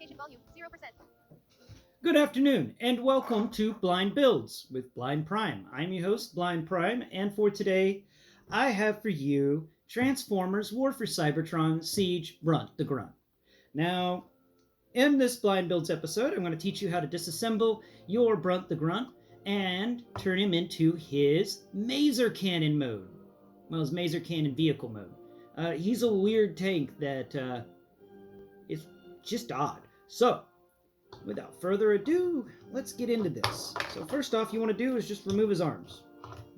Station volume 0%. Good afternoon, and welcome to Blind Builds with Blind Prime. I'm your host, Blind Prime, and for today, I have for you Transformers War for Cybertron Seige Brunt the Grunt. Now, in this Blind Builds episode, I'm going to teach you how to disassemble your Brunt the Grunt and turn him into his Maser Cannon mode. Well, his Maser Cannon vehicle mode. He's a weird tank that is just odd. So, without further ado, let's get into this. So first off, you want to do is just remove his arms.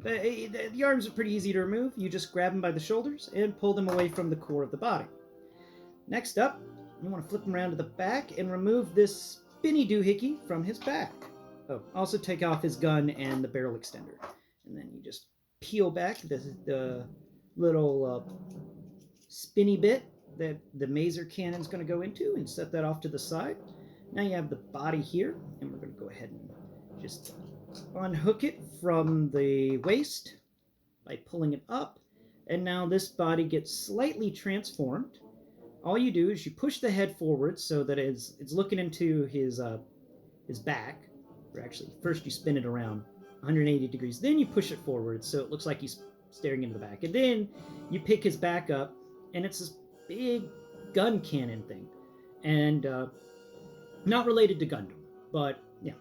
The arms are pretty easy to remove. You just grab them by the shoulders and pull them away from the core of the body. Next up, you want to flip him around to the back and remove this spinny doohickey from his back. Oh, also take off his gun and the barrel extender. And then you just peel back the little spinny bit that the Maser cannon's going to go into and set that off to the side. Now you have the body here, and we're going to go ahead and just unhook it from the waist by pulling it up. And now this body gets slightly transformed. All you do is you push the head forward so that it's looking into his back. Or actually, first you spin it around 180 degrees, then you push it forward so it looks like he's staring into the back. And then you pick his back up, and it's this big gun cannon thing. And not related to Gundam, but yeah.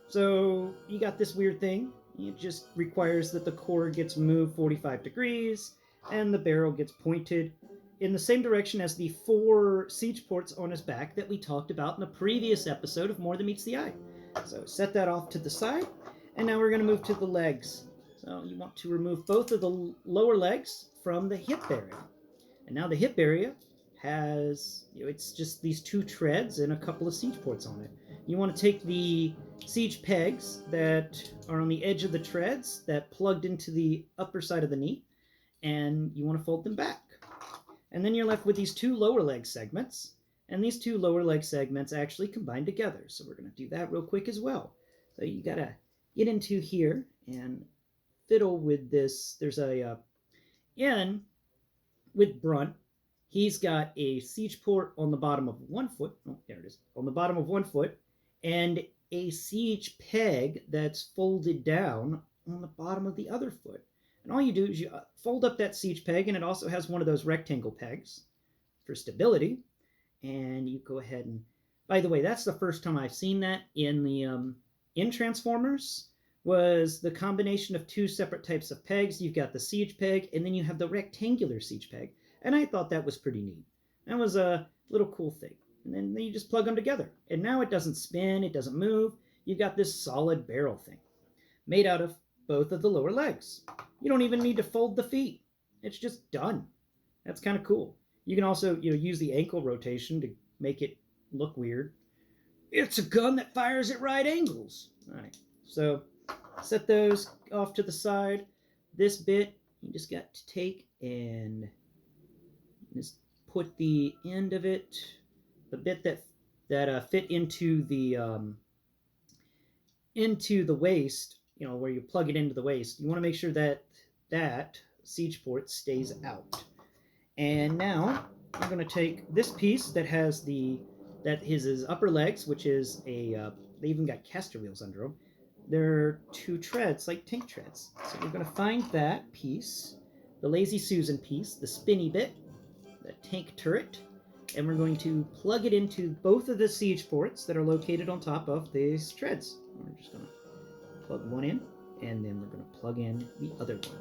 So you got this weird thing. It just requires that the core gets moved 45 degrees and the barrel gets pointed in the same direction as the 4 siege ports on his back that we talked about in the previous episode of More Than Meets the Eye. So set that off to the side, and now we're going to move to the legs. So you want to remove both of the lower legs from the hip area. And now the hip area has, it's just these 2 treads and a couple of siege ports on it. You want to take the siege pegs that are on the edge of the treads that plugged into the upper side of the knee, and you want to fold them back. And then you're left with these 2 lower leg segments, and these 2 lower leg segments actually combine together. So we're going to do that real quick as well. So you got to get into here and fiddle with this. There's a in with Brunt. He's got a siege port on the bottom of 1 foot. Oh, there it is. On the bottom of 1 foot. And a siege peg that's folded down on the bottom of the other foot. And all you do is you fold up that siege peg, and it also has one of those rectangle pegs for stability. And you go ahead and, by the way, that's the first time I've seen that in the in Transformers, was the combination of 2 separate types of pegs. You've got the siege peg, and then you have the rectangular siege peg. And I thought that was pretty neat. That was a little cool thing. And then you just plug them together. And now it doesn't spin, it doesn't move. You've got this solid barrel thing made out of both of the lower legs. You don't even need to fold the feet. It's just done. That's kind of cool. You can also, use the ankle rotation to make it look weird. It's a gun that fires at right angles. All right. So set those off to the side. This bit, you just got to take and just put the end of it, the bit that fit into the waist, where you plug it into the waist. You want to make sure that that siege port stays out. And now I'm going to take this piece that has his upper legs, which is they even got caster wheels under them. They're 2 treads, like tank treads. So we're going to find that piece, the Lazy Susan piece, the spinny bit, the tank turret, and we're going to plug it into both of the siege ports that are located on top of these treads. We're just going to plug one in, and then we're going to plug in the other one.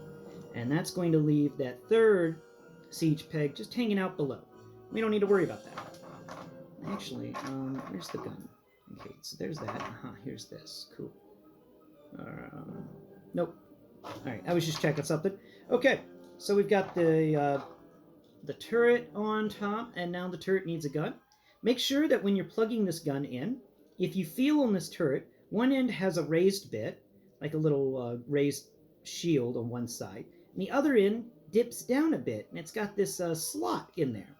And that's going to leave that 3rd siege peg just hanging out below. We don't need to worry about that. Actually, where's the gun? Okay, so there's that. Here's this. Cool. Nope. All right, I was just checking something. Okay, so we've got the turret on top, and now the turret needs a gun. Make sure that when you're plugging this gun in, if you feel on this turret, one end has a raised bit, like a little raised shield on one side, and the other end dips down a bit, and it's got this slot in there.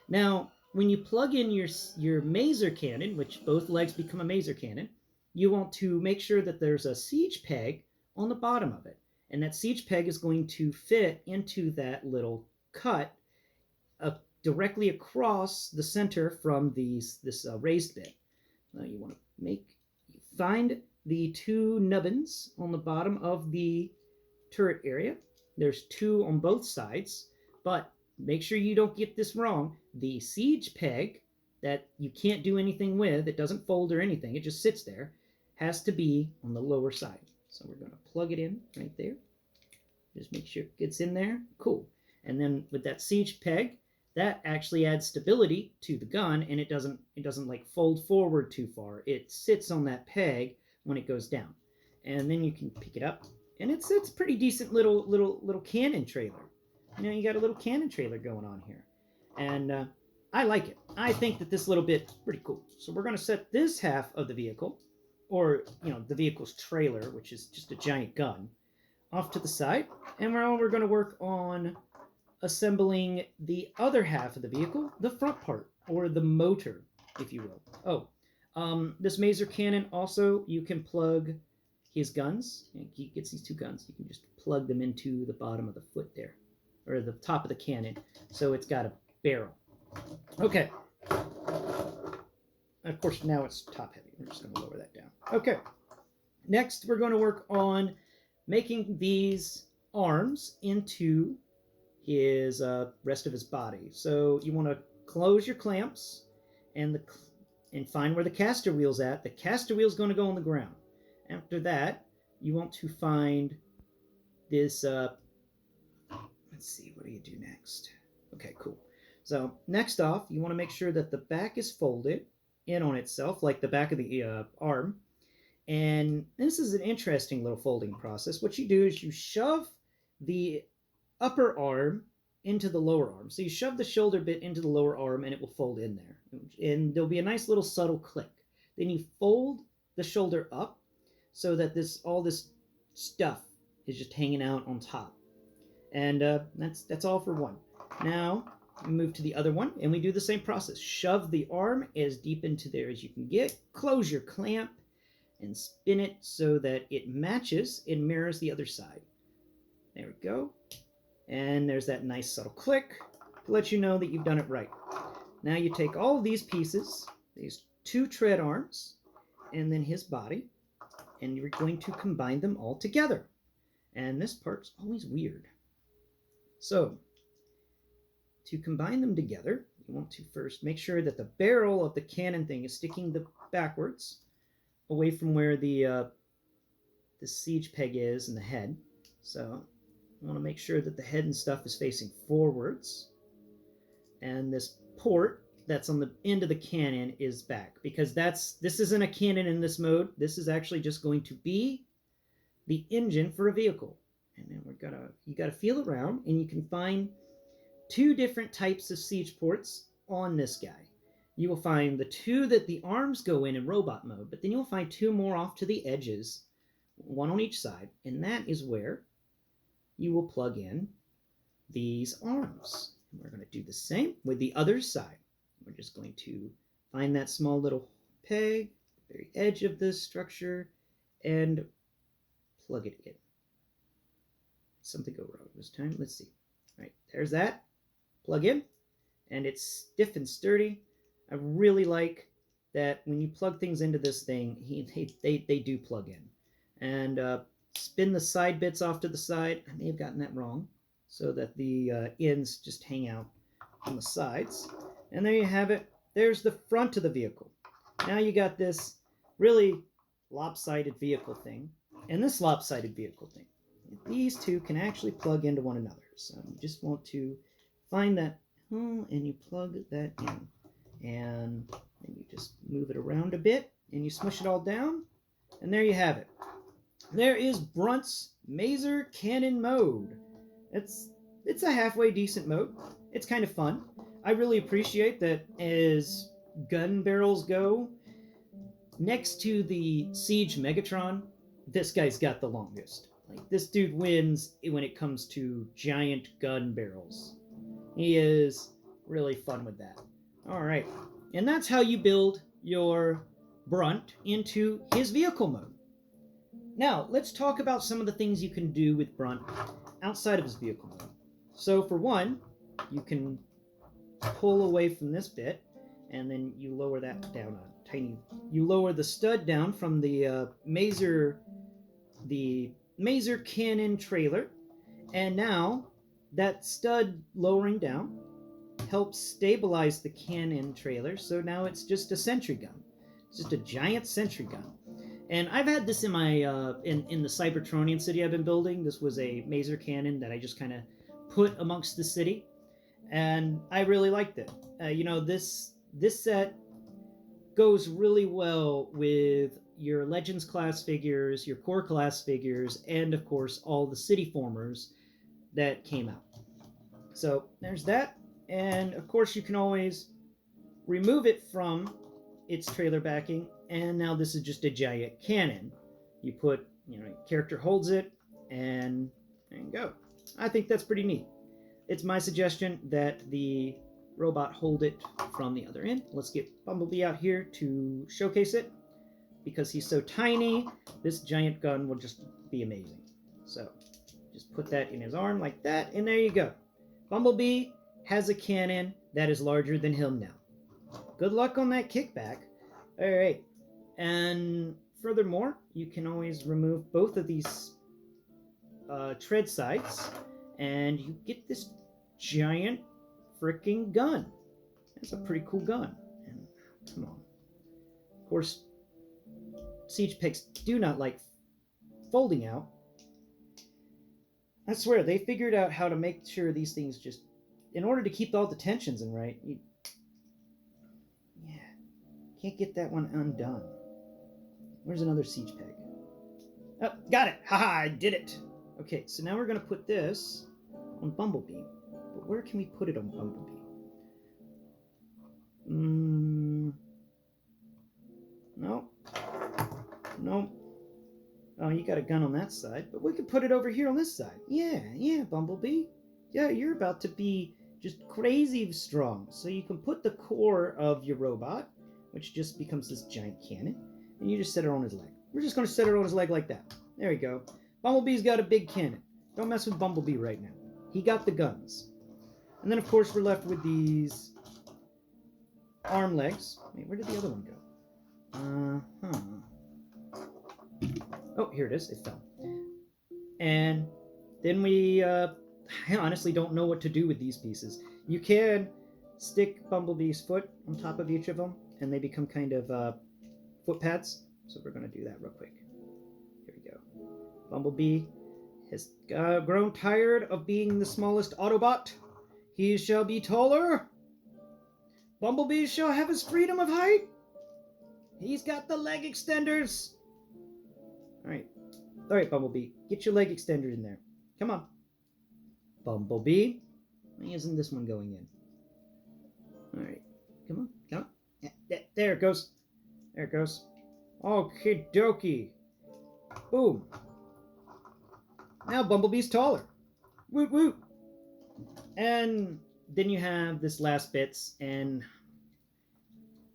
Now, when you plug in your Maser cannon, which both legs become a Maser cannon, you want to make sure that there's a siege peg on the bottom of it, and that siege peg is going to fit into that little cut directly across the center from this raised bit. Now you want to find the two nubbins on the bottom of the turret area. There's two on both sides, but make sure you don't get this wrong. The Seige peg that you can't do anything with, it doesn't fold or anything, it just sits there, has to be on the lower side. So we're going to plug it in right there. Just make sure it gets in there. Cool. And then with that Seige peg, that actually adds stability to the gun, and it doesn't like fold forward too far. It sits on that peg when it goes down. And then you can pick it up, and it's pretty decent little cannon trailer. You know, you got a little cannon trailer going on here. And I like it. I think that this little bit is pretty cool. So we're going to set this half of the vehicle, or, you know, the vehicle's trailer, which is just a giant gun, off to the side. And we're going to work on assembling the other half of the vehicle, the front part, or the motor, if you will. This Maser cannon also, you can plug his guns. He gets these two guns. You can just plug them into the bottom of the foot there, or the top of the cannon, so it's got a barrel. Okay. Of course, now it's top heavy. We're just going to lower that down. Okay. Next, we're going to work on making these arms into his rest of his body. So you want to close your clamps and find where the caster wheel's at. The caster wheel's going to go on the ground. After that, you want to find this. Let's see, what do you do next? Okay, cool. So next off, you want to make sure that the back is folded in on itself, like the back of the arm. And this is an interesting little folding process. What you do is you shove the upper arm into the lower arm. So you shove the shoulder bit into the lower arm and it will fold in there. And there'll be a nice little subtle click. Then you fold the shoulder up so that all this stuff is just hanging out on top. And that's all for one. Now we move to the other one and we do the same process. Shove the arm as deep into there as you can get. Close your clamp and spin it so that it matches and mirrors the other side. There we go. And there's that nice subtle click to let you know that you've done it right. Now you take all of these pieces, these two tread arms, and then his body, and you're going to combine them all together. And this part's always weird. So, to combine them together, you want to first make sure that the barrel of the cannon thing is sticking backwards, away from where the Seige peg is and the head. So, I want to make sure that the head and stuff is facing forwards. And this port that's on the end of the cannon is back, because this isn't a cannon in this mode. This is actually just going to be the engine for a vehicle. And then you gotta feel around, and you can find two different types of Seige ports on this guy. You will find the two that the arms go in robot mode, but then you'll find two more off to the edges, one on each side, and that is where you will plug in these arms. And we're going to do the same with the other side. We're just going to find that small little peg, the very edge of the structure, and plug it in. Something go wrong this time. Let's see. All right, there's that. Plug in, and it's stiff and sturdy. I really like that when you plug things into this thing, they do plug in. And spin the side bits off to the side. I may have gotten that wrong, so that the ends just hang out on the sides. And there you have it. There's the front of the vehicle. Now you got this really lopsided vehicle thing and this lopsided vehicle thing. These two can actually plug into one another. So you just want to find that hole and you plug that in. And then you just move it around a bit and you smush it all down. And there you have it. There is Brunt's Maser Cannon mode. It's a halfway decent mode. It's kind of fun. I really appreciate that as gun barrels go, next to the Seige Megatron, this guy's got the longest. Like, this dude wins when it comes to giant gun barrels. He is really fun with that. Alright, and that's how you build your Brunt into his vehicle mode. Now, let's talk about some of the things you can do with Brunt outside of his vehicle mode. So, for one, you can pull away from this bit, and then you lower that down a tiny. You lower the stud down from the mazer cannon trailer, and now that stud lowering down helps stabilize the cannon trailer. So now it's just a sentry gun. It's just a giant sentry gun. And I've had this in my in the Cybertronian city I've been building. This was a mazer cannon that I just kind of put amongst the city, and I really liked it. This set goes really well with your Legends class figures, your Core class figures, and of course all the city formers that came out. So there's that, and of course you can always remove it from its trailer backing, and now this is just a giant cannon. You put, character holds it, and there you go. I think that's pretty neat. It's my suggestion that the robot hold it from the other end. Let's get Bumblebee out here to showcase it. Because he's so tiny, this giant gun will just be amazing. So just put that in his arm like that, and there you go. Bumblebee has a cannon that is larger than him now. Good luck on that kickback. All right. And furthermore, you can always remove both of these tread sides, and you get this giant freaking gun. That's a pretty cool gun. And come on. Of course, siege pegs do not like folding out. I swear, they figured out how to make sure these things just, in order to keep all the tensions in right, can't get that one undone. Where's another siege peg? Oh, got it! Haha, I did it! Okay, so now we're going to put this on Bumblebee. But where can we put it on Bumblebee? No. No. Oh, you got a gun on that side. But we could put it over here on this side. Yeah, Bumblebee. Yeah, you're about to be just crazy strong. So you can put the core of your robot, which just becomes this giant cannon, and you just set it on his leg. We're just going to set it on his leg like that. There we go. Bumblebee's got a big cannon. Don't mess with Bumblebee right now. He got the guns. And then, of course, we're left with these arm legs. Wait, where did the other one go? Oh, here it is. It fell. And then we, I honestly don't know what to do with these pieces. You can stick Bumblebee's foot on top of each of them, and they become kind of foot pads. So we're going to do that real quick. Here we go. Bumblebee has grown tired of being the smallest Autobot. He shall be taller. Bumblebee shall have his freedom of height. He's got the leg extenders. All right, Bumblebee. Get your leg extender in there. Come on. Bumblebee. Why isn't this one going in? All right. Come on. There it goes. There it goes. Okie dokie. Boom. Now Bumblebee's taller. Woot woot. And then you have this last bits, and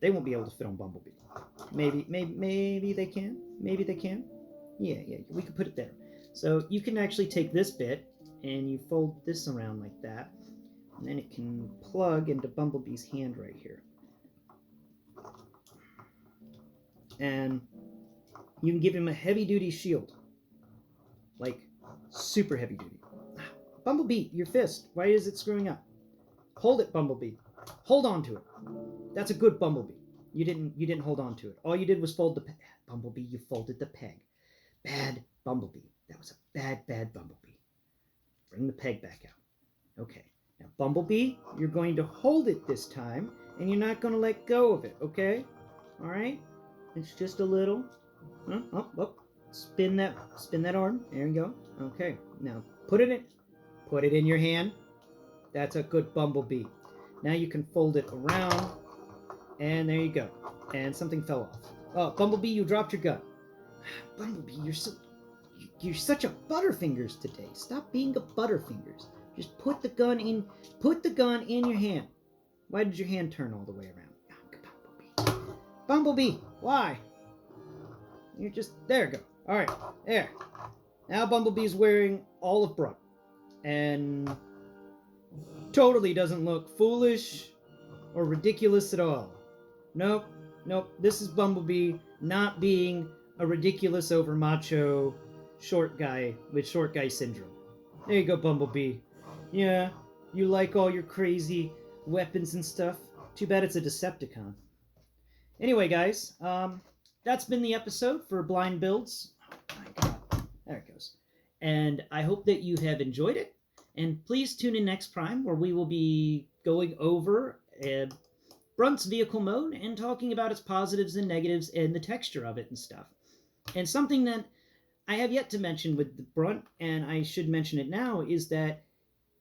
they won't be able to fit on Bumblebee. Maybe they can. Maybe they can. Yeah, we could put it there. So you can actually take this bit, and you fold this around like that, and then it can plug into Bumblebee's hand right here. And you can give him a heavy-duty shield. Like, super heavy-duty. Bumblebee, your fist. Why is it screwing up? Hold it, Bumblebee. Hold on to it. That's a good Bumblebee. You didn't hold on to it. All you did was fold the peg. Bumblebee, you folded the peg. Bad Bumblebee. That was a bad Bumblebee. Bring the peg back out. Okay. Now, Bumblebee, you're going to hold it this time, and you're not going to let go of it, okay? All right? It's just a little. Up. Spin that arm. There you go. Okay. Now, put it in your hand. That's a good Bumblebee. Now you can fold it around, and there you go. And something fell off. Oh, Bumblebee, you dropped your gun. Bumblebee, you're such a butterfingers today. Stop being a butterfingers. Just put the gun in your hand. Why did your hand turn all the way around? Bumblebee, why? You're just, there you go. All right, there. Now Bumblebee's wearing all of Brunt, and totally doesn't look foolish or ridiculous at all. Nope, nope, this is Bumblebee not being a ridiculous over macho short guy with short guy syndrome. There you go, Bumblebee. Yeah, you like all your crazy weapons and stuff? Too bad it's a Decepticon. Anyway, guys, that's been the episode for Blind Builds. Oh my god, there it goes. And I hope that you have enjoyed it. And please tune in next Prime, where we will be going over Brunt's vehicle mode and talking about its positives and negatives and the texture of it and stuff. And something that I have yet to mention with the Brunt, and I should mention it now, is that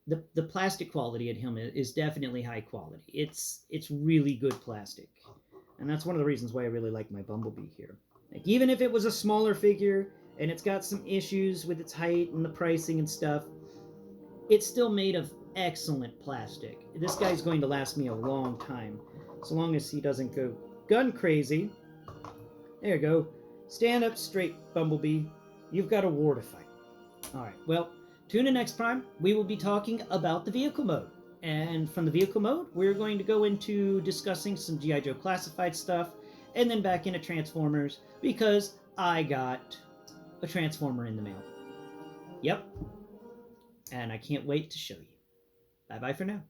the plastic quality of him is definitely high quality. It's really good plastic. And that's one of the reasons why I really like my Bumblebee here. Like, even if it was a smaller figure and it's got some issues with its height and the pricing and stuff, it's still made of excellent plastic. This guy's going to last me a long time, so long as he doesn't go gun crazy. There you go. Stand up straight, Bumblebee. You've got a war to fight. Alright, well, tune in next Prime. We will be talking about the vehicle mode. And from the vehicle mode, we're going to go into discussing some G.I. Joe classified stuff, and then back into Transformers, because I got a Transformer in the mail. Yep. And I can't wait to show you. Bye-bye for now.